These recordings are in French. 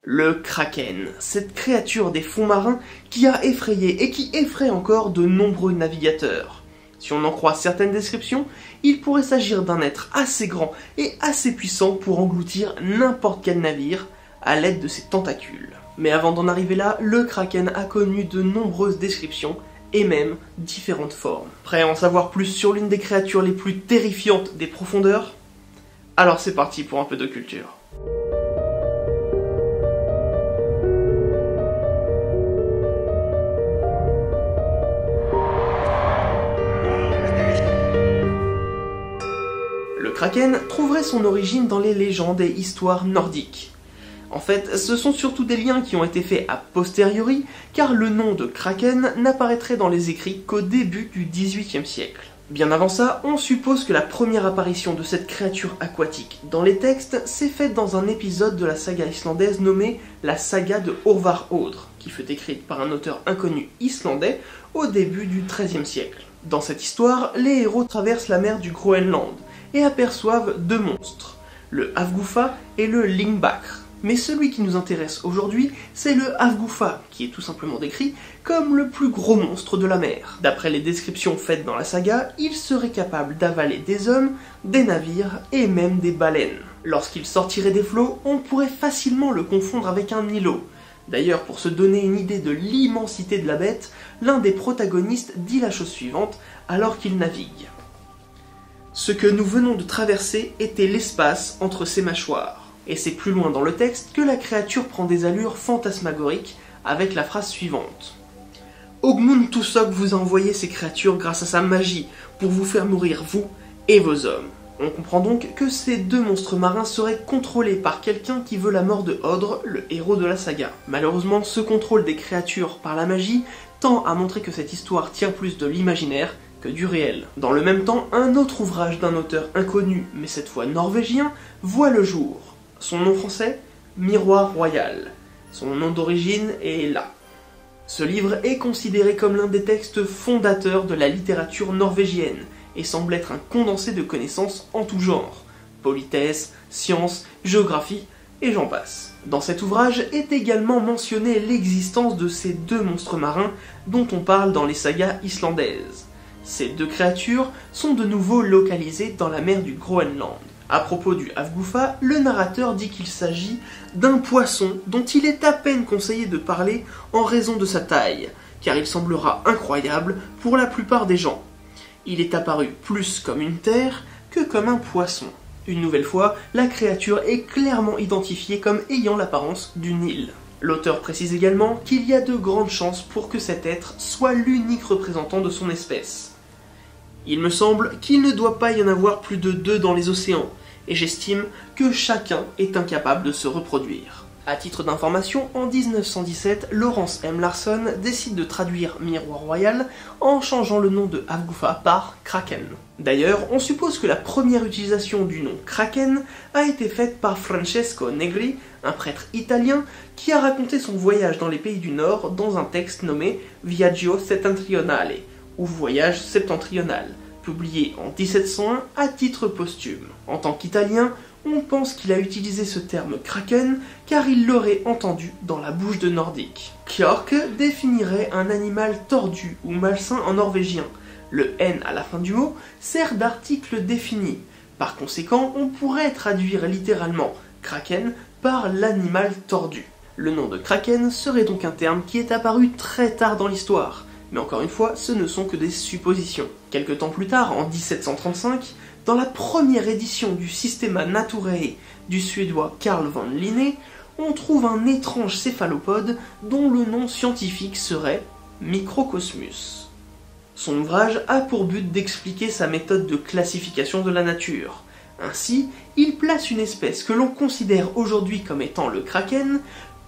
Le Kraken, cette créature des fonds marins qui a effrayé et qui effraie encore de nombreux navigateurs. Si on en croit certaines descriptions, il pourrait s'agir d'un être assez grand et assez puissant pour engloutir n'importe quel navire à l'aide de ses tentacules. Mais avant d'en arriver là, le Kraken a connu de nombreuses descriptions et même différentes formes. Prêt à en savoir plus sur l'une des créatures les plus terrifiantes des profondeurs? Alors c'est parti pour un peu de culture. Le Kraken trouverait son origine dans les légendes et histoires nordiques. En fait, ce sont surtout des liens qui ont été faits a posteriori, car le nom de Kraken n'apparaîtrait dans les écrits qu'au début du XVIIIe siècle. Bien avant ça, on suppose que la première apparition de cette créature aquatique dans les textes s'est faite dans un épisode de la saga islandaise nommée la saga de Orvar Odr, qui fut écrite par un auteur inconnu islandais au début du XIIIe siècle. Dans cette histoire, les héros traversent la mer du Groenland et aperçoivent deux monstres, le Hafgufa et le Lyngbakr. Mais celui qui nous intéresse aujourd'hui, c'est le Hafgufa, qui est tout simplement décrit comme le plus gros monstre de la mer. D'après les descriptions faites dans la saga, il serait capable d'avaler des hommes, des navires et même des baleines. Lorsqu'il sortirait des flots, on pourrait facilement le confondre avec un îlot. D'ailleurs, pour se donner une idée de l'immensité de la bête, l'un des protagonistes dit la chose suivante alors qu'il navigue. Ce que nous venons de traverser était l'espace entre ses mâchoires. Et c'est plus loin dans le texte que la créature prend des allures fantasmagoriques avec la phrase suivante. Ogmund Tusok vous a envoyé ces créatures grâce à sa magie pour vous faire mourir vous et vos hommes. On comprend donc que ces deux monstres marins seraient contrôlés par quelqu'un qui veut la mort de Odr, le héros de la saga. Malheureusement, ce contrôle des créatures par la magie tend à montrer que cette histoire tient plus de l'imaginaire que du réel. Dans le même temps, un autre ouvrage d'un auteur inconnu, mais cette fois norvégien, voit le jour. Son nom français, Miroir Royal. Son nom d'origine est là. Ce livre est considéré comme l'un des textes fondateurs de la littérature norvégienne et semble être un condensé de connaissances en tout genre. Politesse, sciences, géographie et j'en passe. Dans cet ouvrage est également mentionnée l'existence de ces deux monstres marins dont on parle dans les sagas islandaises. Ces deux créatures sont de nouveau localisées dans la mer du Groenland. À propos du Hafgufa, le narrateur dit qu'il s'agit d'un poisson dont il est à peine conseillé de parler en raison de sa taille, car il semblera incroyable pour la plupart des gens. Il est apparu plus comme une terre que comme un poisson. Une nouvelle fois, la créature est clairement identifiée comme ayant l'apparence d'une île. L'auteur précise également qu'il y a de grandes chances pour que cet être soit l'unique représentant de son espèce. Il me semble qu'il ne doit pas y en avoir plus de 2 dans les océans, et j'estime que chacun est incapable de se reproduire. À titre d'information, en 1917, Lawrence M. Larson décide de traduire Miroir Royal en changeant le nom de Hafgufa par Kraken. D'ailleurs, on suppose que la première utilisation du nom Kraken a été faite par Francesco Negri, un prêtre italien qui a raconté son voyage dans les pays du Nord dans un texte nommé Viaggio Settentrionale, ou Voyage septentrional, publié en 1701 à titre posthume. En tant qu'Italien, on pense qu'il a utilisé ce terme Kraken car il l'aurait entendu dans la bouche de Nordique. Kjork définirait un animal tordu ou malsain en norvégien. Le N à la fin du mot sert d'article défini. Par conséquent, on pourrait traduire littéralement Kraken par l'animal tordu. Le nom de Kraken serait donc un terme qui est apparu très tard dans l'histoire. Mais encore une fois, ce ne sont que des suppositions. Quelque temps plus tard, en 1735, dans la première édition du Systema Naturae du suédois Carl von Linné, on trouve un étrange céphalopode dont le nom scientifique serait Microcosmus. Son ouvrage a pour but d'expliquer sa méthode de classification de la nature. Ainsi, il place une espèce que l'on considère aujourd'hui comme étant le kraken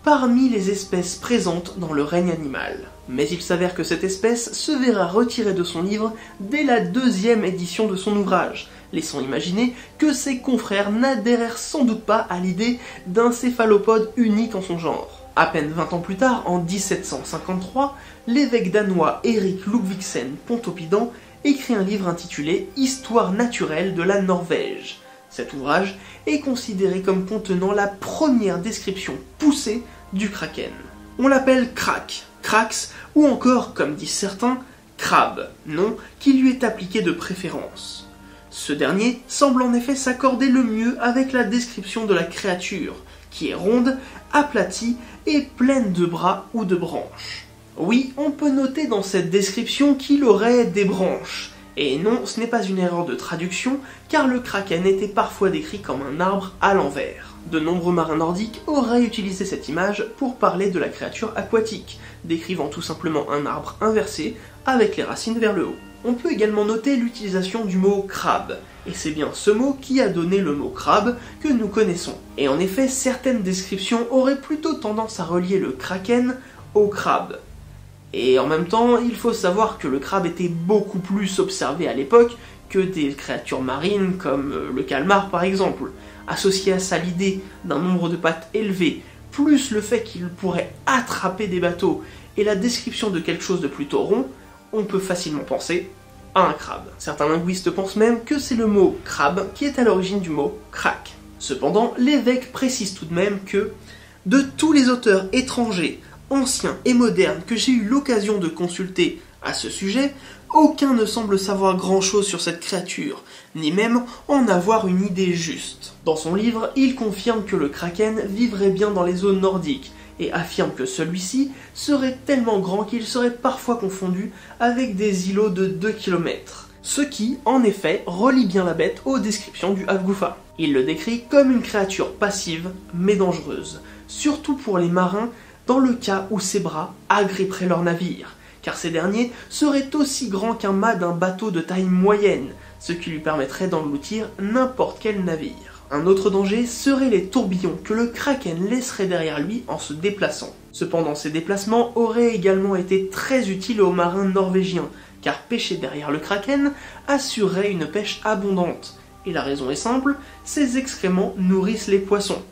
parmi les espèces présentes dans le règne animal. Mais il s'avère que cette espèce se verra retirée de son livre dès la 2e édition de son ouvrage, laissant imaginer que ses confrères n'adhérèrent sans doute pas à l'idée d'un céphalopode unique en son genre. À peine 20 ans plus tard, en 1753, l'évêque danois Erik Ludvigsen Pontoppidan écrit un livre intitulé « Histoire naturelle de la Norvège ». Cet ouvrage est considéré comme contenant la première description poussée du kraken. On l'appelle Krak, Krax ou encore, comme disent certains, Crabe, nom qui lui est appliqué de préférence. Ce dernier semble en effet s'accorder le mieux avec la description de la créature, qui est ronde, aplatie et pleine de bras ou de branches. Oui, on peut noter dans cette description qu'il aurait des branches. Et non, ce n'est pas une erreur de traduction, car le kraken était parfois décrit comme un arbre à l'envers. De nombreux marins nordiques auraient utilisé cette image pour parler de la créature aquatique, décrivant tout simplement un arbre inversé avec les racines vers le haut. On peut également noter l'utilisation du mot crabe, et c'est bien ce mot qui a donné le mot crabe que nous connaissons. Et en effet, certaines descriptions auraient plutôt tendance à relier le kraken au crabe. Et en même temps, il faut savoir que le crabe était beaucoup plus observé à l'époque que des créatures marines comme le calmar par exemple. Associé à ça l'idée d'un nombre de pattes élevé, plus le fait qu'il pourrait attraper des bateaux et la description de quelque chose de plutôt rond, on peut facilement penser à un crabe. Certains linguistes pensent même que c'est le mot crabe qui est à l'origine du mot krak. Cependant, l'évêque précise tout de même que de tous les auteurs étrangers, anciens et modernes que j'ai eu l'occasion de consulter à ce sujet, aucun ne semble savoir grand-chose sur cette créature, ni même en avoir une idée juste. Dans son livre, il confirme que le kraken vivrait bien dans les zones nordiques, et affirme que celui-ci serait tellement grand qu'il serait parfois confondu avec des îlots de 2 km. Ce qui, en effet, relie bien la bête aux descriptions du Havguffa. Il le décrit comme une créature passive, mais dangereuse, surtout pour les marins dans le cas où ses bras agripperaient leur navire, car ces derniers seraient aussi grands qu'un mât d'un bateau de taille moyenne, ce qui lui permettrait d'engloutir n'importe quel navire. Un autre danger serait les tourbillons que le kraken laisserait derrière lui en se déplaçant. Cependant, ces déplacements auraient également été très utiles aux marins norvégiens, car pêcher derrière le kraken assurerait une pêche abondante. Et la raison est simple, ses excréments nourrissent les poissons.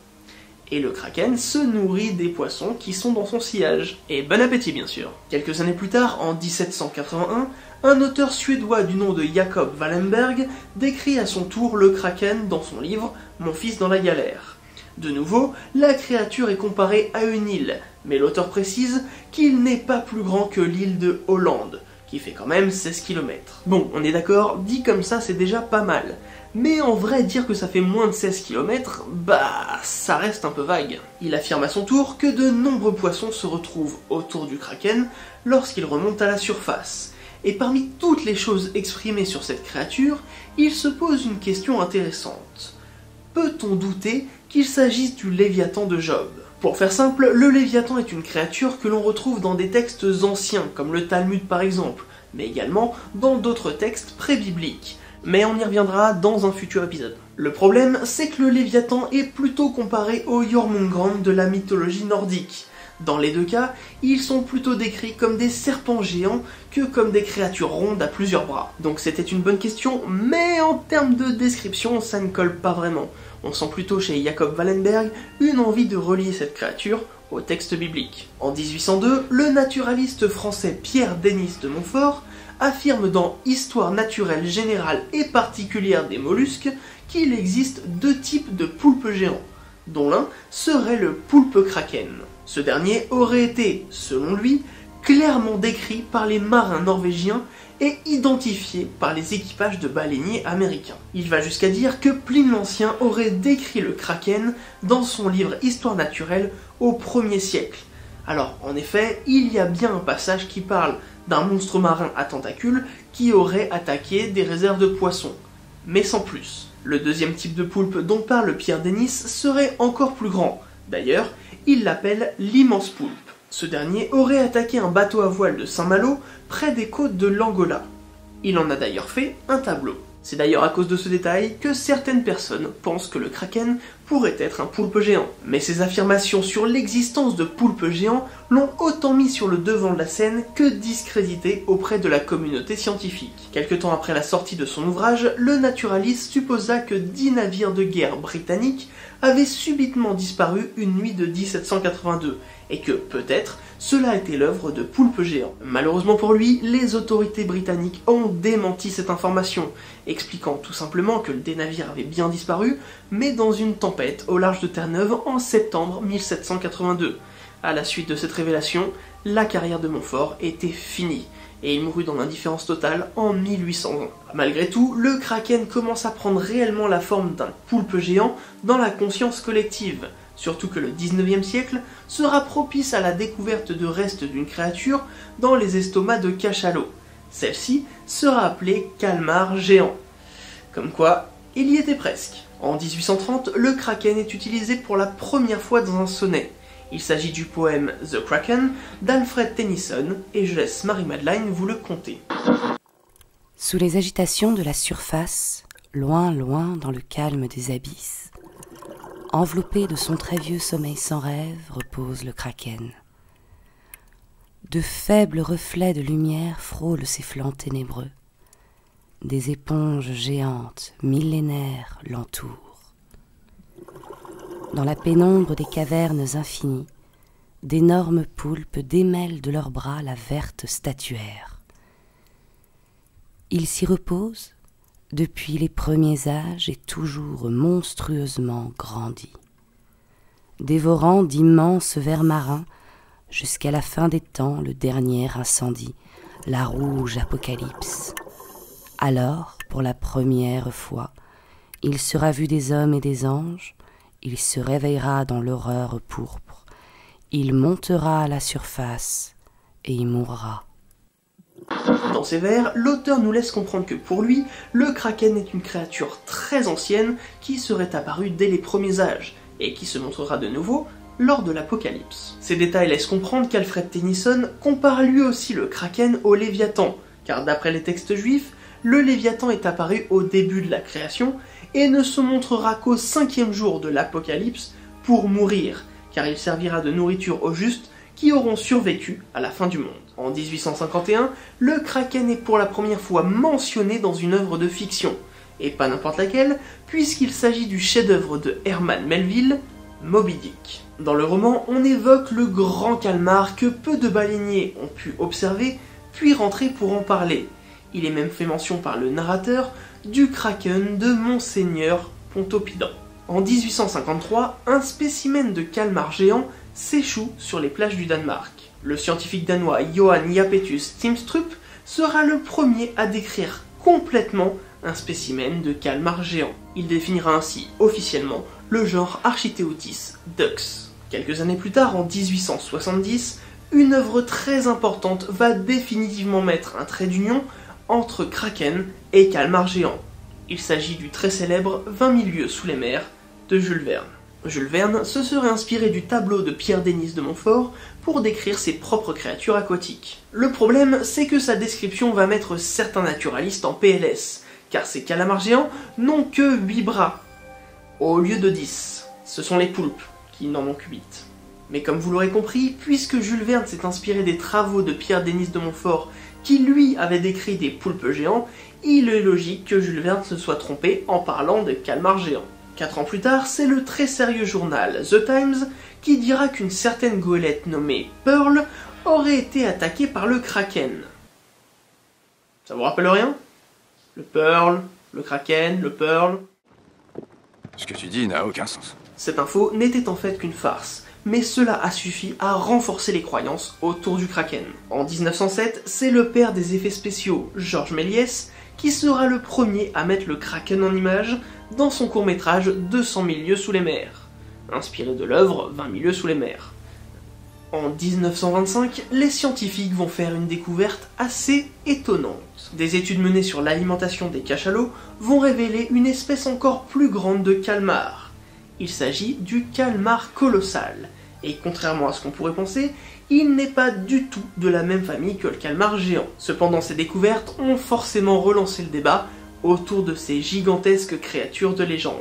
Et le kraken se nourrit des poissons qui sont dans son sillage. Et bon appétit bien sûr. Quelques années plus tard, en 1781, un auteur suédois du nom de Jacob Wallenberg décrit à son tour le kraken dans son livre « Mon fils dans la galère ». De nouveau, la créature est comparée à une île, mais l'auteur précise qu'il n'est pas plus grand que l'île de Hollande, qui fait quand même 16 km. Bon, on est d'accord, dit comme ça c'est déjà pas mal. Mais en vrai, dire que ça fait moins de 16 km, bah, ça reste un peu vague. Il affirme à son tour que de nombreux poissons se retrouvent autour du kraken lorsqu'il remonte à la surface. Et parmi toutes les choses exprimées sur cette créature, il se pose une question intéressante. Peut-on douter qu'il s'agisse du Léviathan de Job? Pour faire simple, le Léviathan est une créature que l'on retrouve dans des textes anciens, comme le Talmud par exemple, mais également dans d'autres textes pré-bibliques. Mais on y reviendra dans un futur épisode. Le problème, c'est que le Léviathan est plutôt comparé au Jormungand de la mythologie nordique. Dans les deux cas, ils sont plutôt décrits comme des serpents géants que comme des créatures rondes à plusieurs bras. Donc c'était une bonne question, mais en termes de description, ça ne colle pas vraiment. On sent plutôt chez Jacob Wallenberg une envie de relier cette créature au texte biblique. En 1802, le naturaliste français Pierre Denis de Montfort affirme dans Histoire naturelle générale et particulière des mollusques qu'il existe deux types de poulpes géants, dont l'un serait le poulpe kraken. Ce dernier aurait été, selon lui, clairement décrit par les marins norvégiens et identifié par les équipages de baleiniers américains. Il va jusqu'à dire que Pline l'Ancien aurait décrit le kraken dans son livre Histoire naturelle au 1er siècle. Alors, en effet, il y a bien un passage qui parle d'un monstre marin à tentacules qui aurait attaqué des réserves de poissons, mais sans plus. Le deuxième type de poulpe dont parle Pierre Denis serait encore plus grand. D'ailleurs, il l'appelle l'immense poulpe. Ce dernier aurait attaqué un bateau à voile de Saint-Malo près des côtes de l'Angola. Il en a d'ailleurs fait un tableau. C'est d'ailleurs à cause de ce détail que certaines personnes pensent que le kraken pourrait être un poulpe géant. Mais ces affirmations sur l'existence de poulpes géants l'ont autant mis sur le devant de la scène que discrédité auprès de la communauté scientifique. Quelque temps après la sortie de son ouvrage, le naturaliste supposa que 10 navires de guerre britanniques avaient subitement disparu une nuit de 1782, et que, peut-être, cela était l'œuvre de poulpes géants. Malheureusement pour lui, les autorités britanniques ont démenti cette information, expliquant tout simplement que des navires avaient bien disparu, mais dans une tempête au large de Terre-Neuve en septembre 1782. À la suite de cette révélation, la carrière de Montfort était finie, et il mourut dans l'indifférence totale en 1820. Malgré tout, le kraken commence à prendre réellement la forme d'un poulpe géant dans la conscience collective, surtout que le 19e siècle sera propice à la découverte de restes d'une créature dans les estomacs de cachalots. Celle-ci sera appelée calmar géant. Comme quoi, il y était presque. En 1830, le kraken est utilisé pour la première fois dans un sonnet. Il s'agit du poème The Kraken d'Alfred Tennyson, et je laisse Marie-Madeleine vous le conter. Sous les agitations de la surface, loin, loin dans le calme des abysses, enveloppé de son très vieux sommeil sans rêve, repose le kraken. De faibles reflets de lumière frôlent ses flancs ténébreux. Des éponges géantes, millénaires, l'entourent. Dans la pénombre des cavernes infinies, d'énormes poulpes démêlent de leurs bras la verte statuaire. Ils s'y reposent depuis les premiers âges et toujours monstrueusement grandis, dévorant d'immenses vers marins jusqu'à la fin des temps le dernier incendie, la rouge apocalypse. Alors, pour la première fois, il sera vu des hommes et des anges, il se réveillera dans l'horreur pourpre, il montera à la surface et y mourra. Dans ses vers, l'auteur nous laisse comprendre que pour lui, le kraken est une créature très ancienne qui serait apparue dès les premiers âges, et qui se montrera de nouveau lors de l'Apocalypse. Ces détails laissent comprendre qu'Alfred Tennyson compare lui aussi le kraken au Léviathan, car d'après les textes juifs, le Léviathan est apparu au début de la création, et ne se montrera qu'au 5e jour de l'Apocalypse pour mourir, car il servira de nourriture aux justes qui auront survécu à la fin du monde. En 1851, le kraken est pour la première fois mentionné dans une œuvre de fiction, et pas n'importe laquelle, puisqu'il s'agit du chef-d'œuvre de Herman Melville, Moby Dick. Dans le roman, on évoque le grand calmar que peu de baleiniers ont pu observer, puis rentrer pour en parler. Il est même fait mention par le narrateur du kraken de Monseigneur Pontoppidan. En 1853, un spécimen de calmar géant s'échoue sur les plages du Danemark. Le scientifique danois Johan Japetus Timstrup sera le premier à décrire complètement un spécimen de calmar géant. Il définira ainsi officiellement le genre Architeuthis dux. Quelques années plus tard, en 1870, une œuvre très importante va définitivement mettre un trait d'union entre kraken et calmar géant. Il s'agit du très célèbre 20 000 lieues sous les mers de Jules Verne. Jules Verne se serait inspiré du tableau de Pierre-Denis de Montfort pour décrire ses propres créatures aquatiques. Le problème, c'est que sa description va mettre certains naturalistes en PLS, car ces calamars géants n'ont que 8 bras, au lieu de 10. Ce sont les poulpes qui n'en ont que 8. Mais comme vous l'aurez compris, puisque Jules Verne s'est inspiré des travaux de Pierre-Denis de Montfort, qui lui avait décrit des poulpes géants, il est logique que Jules Verne se soit trompé en parlant de calmars géants. 4 ans plus tard, c'est le très sérieux journal The Times qui dira qu'une certaine goélette nommée Pearl aurait été attaquée par le kraken. Ça vous rappelle rien? Le Pearl, le kraken, le Pearl... Ce que tu dis n'a aucun sens. Cette info n'était en fait qu'une farce, mais cela a suffi à renforcer les croyances autour du kraken. En 1907, c'est le père des effets spéciaux, Georges Méliès, qui sera le premier à mettre le kraken en image dans son court-métrage 200 000 lieues sous les mers, inspiré de l'œuvre 20 000 lieues sous les mers. En 1925, les scientifiques vont faire une découverte assez étonnante. Des études menées sur l'alimentation des cachalots vont révéler une espèce encore plus grande de calmar. Il s'agit du calmar colossal, et contrairement à ce qu'on pourrait penser, il n'est pas du tout de la même famille que le calmar géant. Cependant, ces découvertes ont forcément relancé le débat autour de ces gigantesques créatures de légende.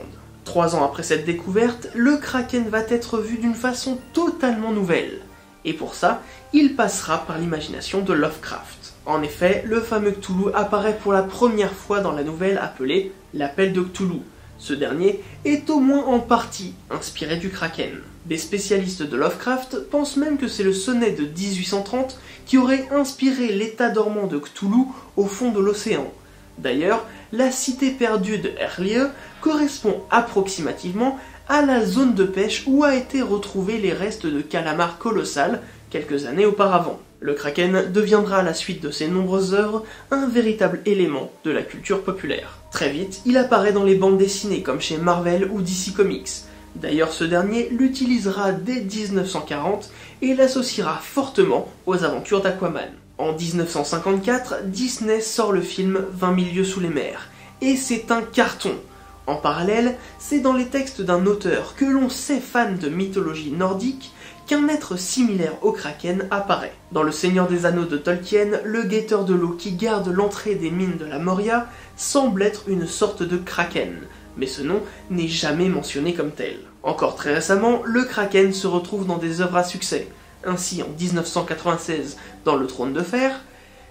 3 ans après cette découverte, le Kraken va être vu d'une façon totalement nouvelle. Et pour ça, il passera par l'imagination de Lovecraft. En effet, le fameux Cthulhu apparaît pour la première fois dans la nouvelle appelée l'Appel de Cthulhu. Ce dernier est au moins en partie inspiré du Kraken. Des spécialistes de Lovecraft pensent même que c'est le sonnet de 1830 qui aurait inspiré l'état dormant de Cthulhu au fond de l'océan. D'ailleurs, la cité perdue de Herlieu correspond approximativement à la zone de pêche où a été retrouvé les restes de calamar colossal quelques années auparavant. Le Kraken deviendra à la suite de ses nombreuses œuvres un véritable élément de la culture populaire. Très vite, il apparaît dans les bandes dessinées comme chez Marvel ou DC Comics. D'ailleurs, ce dernier l'utilisera dès 1940 et l'associera fortement aux aventures d'Aquaman. En 1954, Disney sort le film 20 000 lieues sous les mers, et c'est un carton. En parallèle, c'est dans les textes d'un auteur que l'on sait fan de mythologie nordique qu'un être similaire au Kraken apparaît. Dans Le Seigneur des Anneaux de Tolkien, le guetteur de l'eau qui garde l'entrée des mines de la Moria semble être une sorte de Kraken, mais ce nom n'est jamais mentionné comme tel. Encore très récemment, le Kraken se retrouve dans des œuvres à succès. Ainsi, en 1996, dans Le Trône de Fer,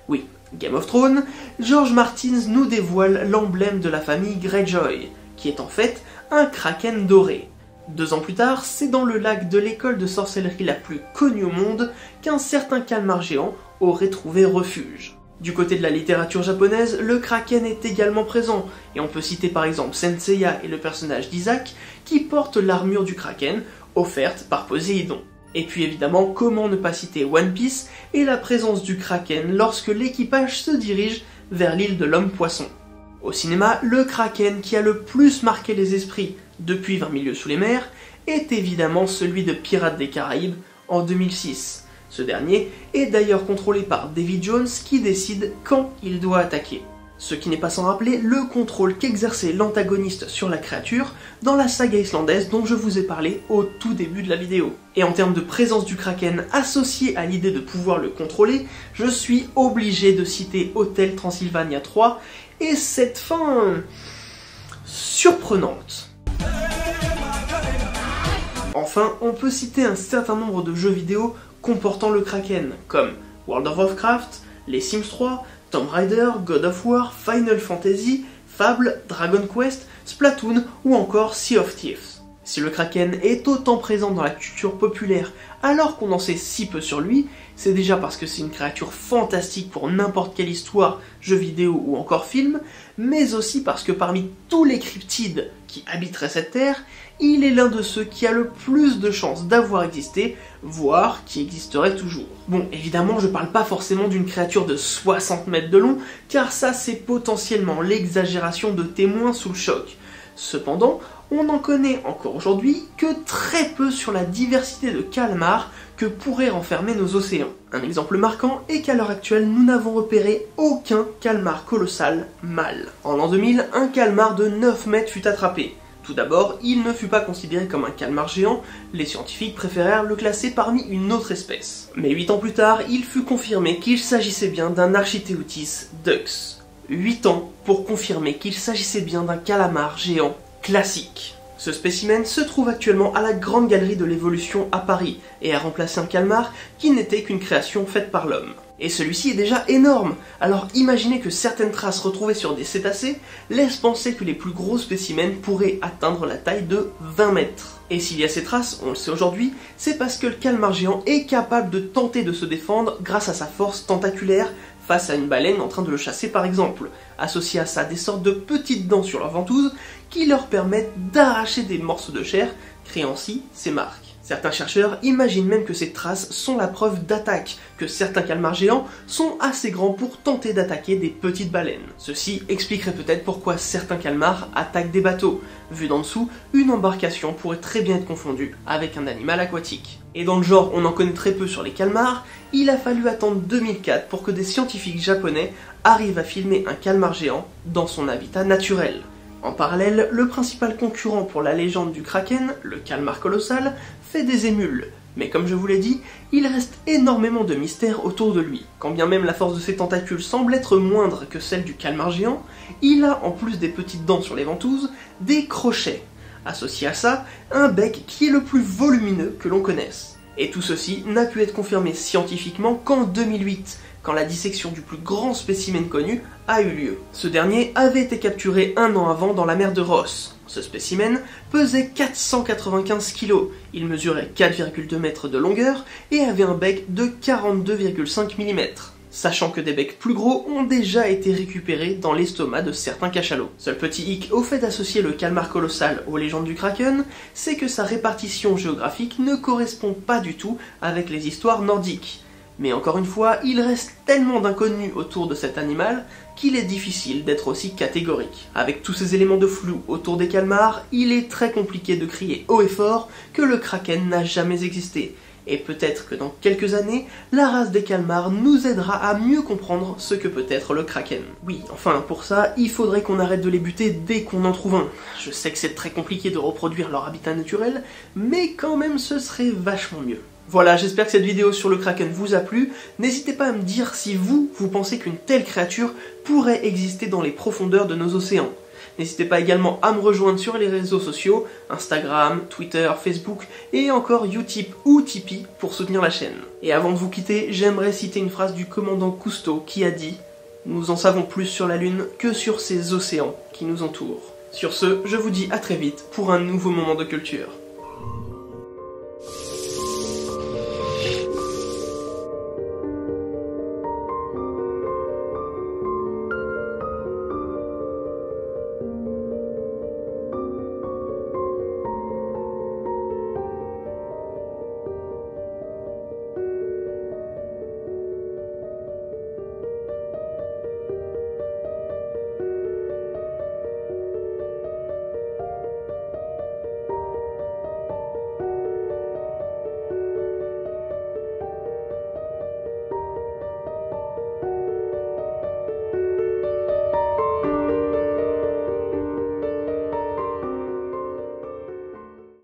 oui, Game of Thrones, George Martin nous dévoile l'emblème de la famille Greyjoy, qui est en fait un Kraken doré. 2 ans plus tard, c'est dans le lac de l'école de sorcellerie la plus connue au monde qu'un certain calmar géant aurait trouvé refuge. Du côté de la littérature japonaise, le Kraken est également présent, et on peut citer par exemple Senseiya et le personnage d'Isaac qui porte l'armure du Kraken, offerte par Poséidon. Et puis évidemment, comment ne pas citer One Piece et la présence du Kraken lorsque l'équipage se dirige vers l'île de l'Homme-Poisson. Au cinéma, le Kraken qui a le plus marqué les esprits depuis 20 000 lieues sous les mers est évidemment celui de Pirates des Caraïbes en 2006. Ce dernier est d'ailleurs contrôlé par Davy Jones qui décide quand il doit attaquer. Ce qui n'est pas sans rappeler le contrôle qu'exerçait l'antagoniste sur la créature dans la saga islandaise dont je vous ai parlé au tout début de la vidéo. Et en termes de présence du Kraken associée à l'idée de pouvoir le contrôler, je suis obligé de citer Hotel Transylvania 3 et cette fin surprenante. Enfin, on peut citer un certain nombre de jeux vidéo comportant le Kraken, comme World of Warcraft, les Sims 3, Tomb Raider, God of War, Final Fantasy, Fable, Dragon Quest, Splatoon ou encore Sea of Thieves. Si le Kraken est autant présent dans la culture populaire alors qu'on en sait si peu sur lui, c'est déjà parce que c'est une créature fantastique pour n'importe quelle histoire, jeu vidéo ou encore film, mais aussi parce que parmi tous les cryptides qui habiteraient cette terre, il est l'un de ceux qui a le plus de chances d'avoir existé, voire qui existerait toujours. Bon, évidemment, je parle pas forcément d'une créature de 60 mètres de long, car ça c'est potentiellement l'exagération de témoins sous le choc. Cependant, on n'en connaît encore aujourd'hui que très peu sur la diversité de calmars que pourraient renfermer nos océans. Un exemple marquant est qu'à l'heure actuelle, nous n'avons repéré aucun calmar colossal mâle. En l'an 2000, un calmar de 9 mètres fut attrapé. Tout d'abord, il ne fut pas considéré comme un calmar géant, les scientifiques préférèrent le classer parmi une autre espèce. Mais 8 ans plus tard, il fut confirmé qu'il s'agissait bien d'un Architeuthis dux. 8 ans pour confirmer qu'il s'agissait bien d'un calamar géant classique. Ce spécimen se trouve actuellement à la Grande Galerie de l'Évolution à Paris et a remplacé un calmar qui n'était qu'une création faite par l'homme. Et celui-ci est déjà énorme, alors imaginez que certaines traces retrouvées sur des cétacés laissent penser que les plus gros spécimens pourraient atteindre la taille de 20 mètres. Et s'il y a ces traces, on le sait aujourd'hui, c'est parce que le calmar géant est capable de tenter de se défendre grâce à sa force tentaculaire face à une baleine en train de le chasser par exemple, associé à ça des sortes de petites dents sur leur ventouse qui leur permettent d'arracher des morceaux de chair, créant ainsi ces marques. Certains chercheurs imaginent même que ces traces sont la preuve d'attaque, que certains calmars géants sont assez grands pour tenter d'attaquer des petites baleines. Ceci expliquerait peut-être pourquoi certains calmars attaquent des bateaux. Vu d'en dessous, une embarcation pourrait très bien être confondue avec un animal aquatique. Et dans le genre, on en connaît très peu sur les calmars, il a fallu attendre 2004 pour que des scientifiques japonais arrivent à filmer un calmar géant dans son habitat naturel. En parallèle, le principal concurrent pour la légende du Kraken, le calmar colossal, fait des émules. Mais comme je vous l'ai dit, il reste énormément de mystères autour de lui. Quand bien même la force de ses tentacules semble être moindre que celle du calmar géant, il a, en plus des petites dents sur les ventouses, des crochets. Associé à ça, un bec qui est le plus volumineux que l'on connaisse. Et tout ceci n'a pu être confirmé scientifiquement qu'en 2008, quand la dissection du plus grand spécimen connu a eu lieu. Ce dernier avait été capturé un an avant dans la mer de Ross. Ce spécimen pesait 495 kg, il mesurait 4,2 mètres de longueur et avait un bec de 42,5 mm. Sachant que des becs plus gros ont déjà été récupérés dans l'estomac de certains cachalots. Seul petit hic au fait d'associer le calmar colossal aux légendes du Kraken, c'est que sa répartition géographique ne correspond pas du tout avec les histoires nordiques. Mais encore une fois, il reste tellement d'inconnus autour de cet animal qu'il est difficile d'être aussi catégorique. Avec tous ces éléments de flou autour des calmars, il est très compliqué de crier haut et fort que le Kraken n'a jamais existé. Et peut-être que dans quelques années, la race des calmars nous aidera à mieux comprendre ce que peut être le Kraken. Oui, enfin pour ça, il faudrait qu'on arrête de les buter dès qu'on en trouve un. Je sais que c'est très compliqué de reproduire leur habitat naturel, mais quand même ce serait vachement mieux. Voilà, j'espère que cette vidéo sur le Kraken vous a plu. N'hésitez pas à me dire si vous pensez qu'une telle créature pourrait exister dans les profondeurs de nos océans. N'hésitez pas également à me rejoindre sur les réseaux sociaux, Instagram, Twitter, Facebook et encore Utip ou Tipeee pour soutenir la chaîne. Et avant de vous quitter, j'aimerais citer une phrase du commandant Cousteau qui a dit « Nous en savons plus sur la Lune que sur ces océans qui nous entourent ». Sur ce, je vous dis à très vite pour un nouveau moment de culture.